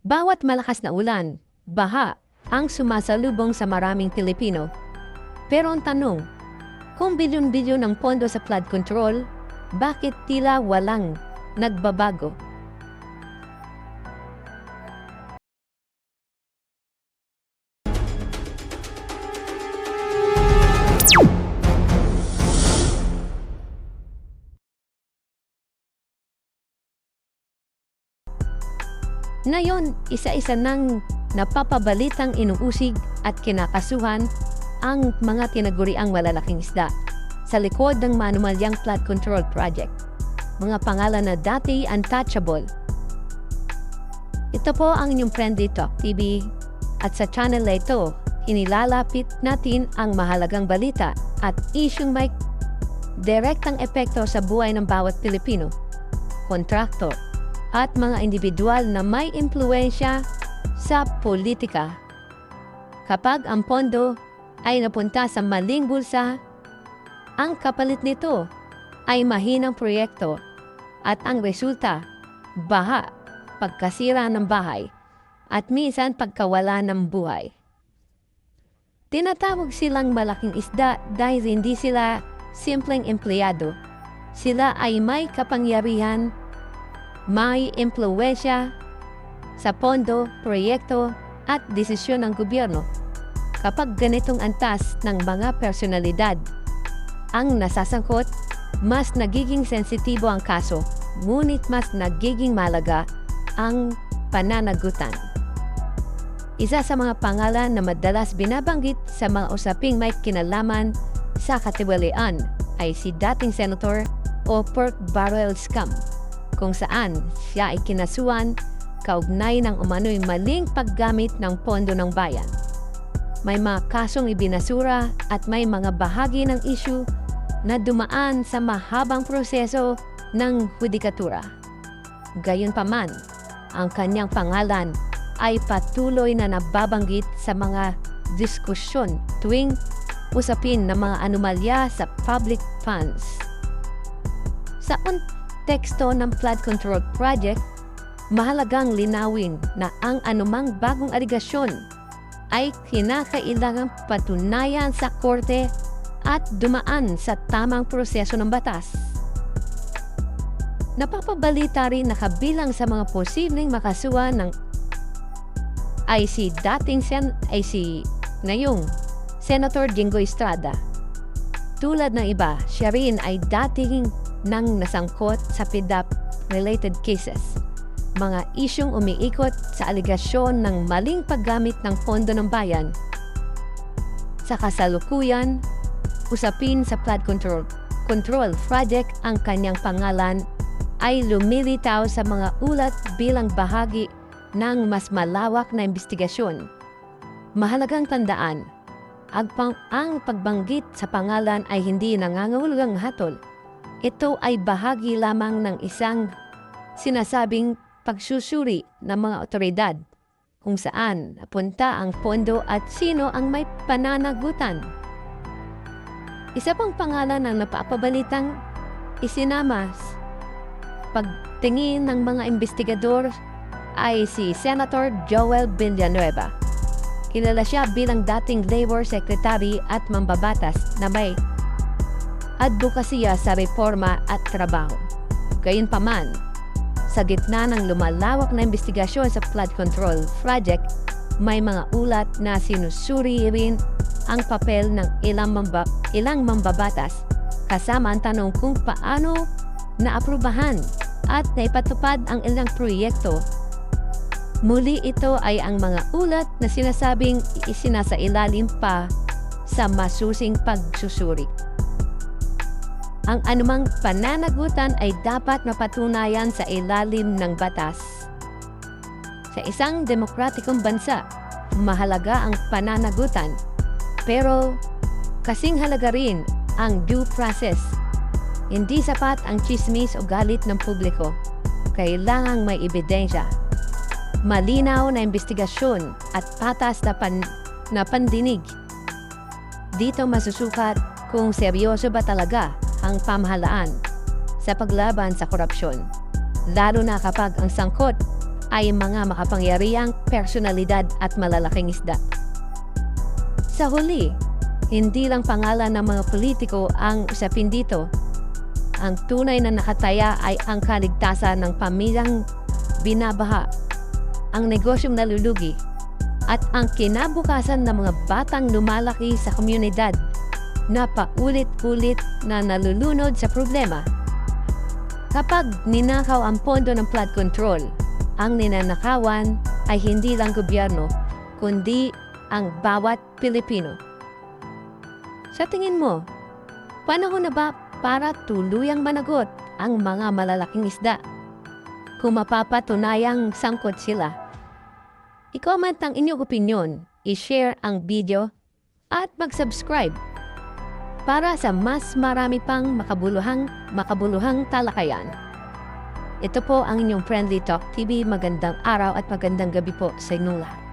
Bawat malakas na ulan, baha, ang sumasalubong sa maraming Pilipino. Pero ang tanong, kung bilyon-bilyon ang pondo sa flood control, bakit tila walang nagbabago? Ngayon, isa-isa nang napapabalitang inuusig at kinakasuhan ang mga tinaguriang malalaking isda sa likod ng manumalyang flood control project. Mga pangalan na dati untouchable. Ito po ang inyong friendly Talk TV at sa channel na ito, inilalapit natin ang mahalagang balita at isyung may direktang epekto sa buhay ng bawat Pilipino, kontraktor, at mga individual na may impluwensya sa politika. Kapag ang pondo ay napunta sa maling bulsa, ang kapalit nito ay mahinang proyekto at ang resulta, baha, pagkasira ng bahay, at minsan pagkawala ng buhay. Tinatawag silang malaking isda dahil hindi sila simpleng empleyado. Sila ay may kapangyarihan, may impluwensya sa pondo, proyekto at desisyon ng gobyerno. Kapag ganitong antas ng mga personalidad ang nasasangkot, mas nagiging sensitibo ang kaso, ngunit mas nagiging malaga ang pananagutan. Isa sa mga pangalan na madalas binabanggit sa mga usaping may kinalaman sa katiwalian ay si dating Senator o Pork Barrel Scam, kung saan siya ay kinasuhan kaugnay ng umano'y maling paggamit ng pondo ng bayan. May mga kasong ibinasura at may mga bahagi ng issue na dumaan sa mahabang proseso ng hudikatura. Gayunpaman, ang kanyang pangalan ay patuloy na nababanggit sa mga diskusyon tuwing usapin ng mga anomalya sa public funds. Sa teksto ng flood control project, mahalagang linawin na ang anumang bagong aligasyon ay kinakailangang patunayan sa korte at dumaan sa tamang proseso ng batas. Napapabalita rin na kabilang sa mga posibleng makasuhan ng ay si ngayong Senator Jingo Estrada. Tulad ng iba, siya rin ay dating nang nasangkot sa PDAP-related cases. Mga isyong umiikot sa aligasyon ng maling paggamit ng pondo ng bayan. Sa kasalukuyan, usapin sa flood control project, ang kanyang pangalan ay lumilitaw sa mga ulat bilang bahagi ng mas malawak na investigasyon. Mahalagang tandaan, ang pagbanggit sa pangalan ay hindi nangangahulugang hatol. Ito ay bahagi lamang ng isang sinasabing pagsusuri ng mga otoridad kung saan napunta ang pondo at sino ang may pananagutan. Isa pang pangalan ng napapabalitang isinamas pagtingin ng mga investigador ay si Senator Joel Villanueva. Kilala siya bilang dating Labor Secretary at mambabatas na may advokasya sa reforma at trabaho. Gayunpaman, sa gitna ng lumalawak na investigasyon sa flood control project, may mga ulat na sinusuri rin ang papel ng ilang mambabatas, kasama ang tanong kung paano naaprubahan at naipatupad ang ilang proyekto. Muli, ito ay ang mga ulat na sinasabing isinasailalim pa sa masusing pagsusuri. Ang anumang pananagutan ay dapat mapatunayan sa ilalim ng batas. Sa isang demokratikong bansa, mahalaga ang pananagutan, pero kasing halaga rin ang due process. Hindi sapat ang chismis o galit ng publiko. Kailangang may ebidensya, malinaw na investigasyon at patas na pandinig. Dito masusukat kung seryoso ba talaga ang pamahalaan sa paglaban sa korupsyon, lalo na kapag ang sangkot ay mga makapangyarihang personalidad at malalaking isda. Sa huli, hindi lang pangalan ng mga politiko ang usapin dito. Ang tunay na nakataya ay ang kaligtasan ng pamilyang binabaha, ang negosyong nalulugi, at ang kinabukasan ng mga batang lumalaki sa komunidad na paulit-ulit na nalulunod sa problema. Kapag ninakaw ang pondo ng flood control, ang ninanakawan ay hindi lang gobyerno, kundi ang bawat Pilipino. Sa tingin mo, panahon na ba para tuluyang managot ang mga malalaking isda? Kung mapapatunayang sangkot sila, i-comment ang inyong opinyon, i-share ang video, at mag-subscribe para sa mas marami pang makabuluhang talakayan. Ito po ang inyong Friendly Talk TV. Magandang araw at magandang gabi po sa inyong lahat.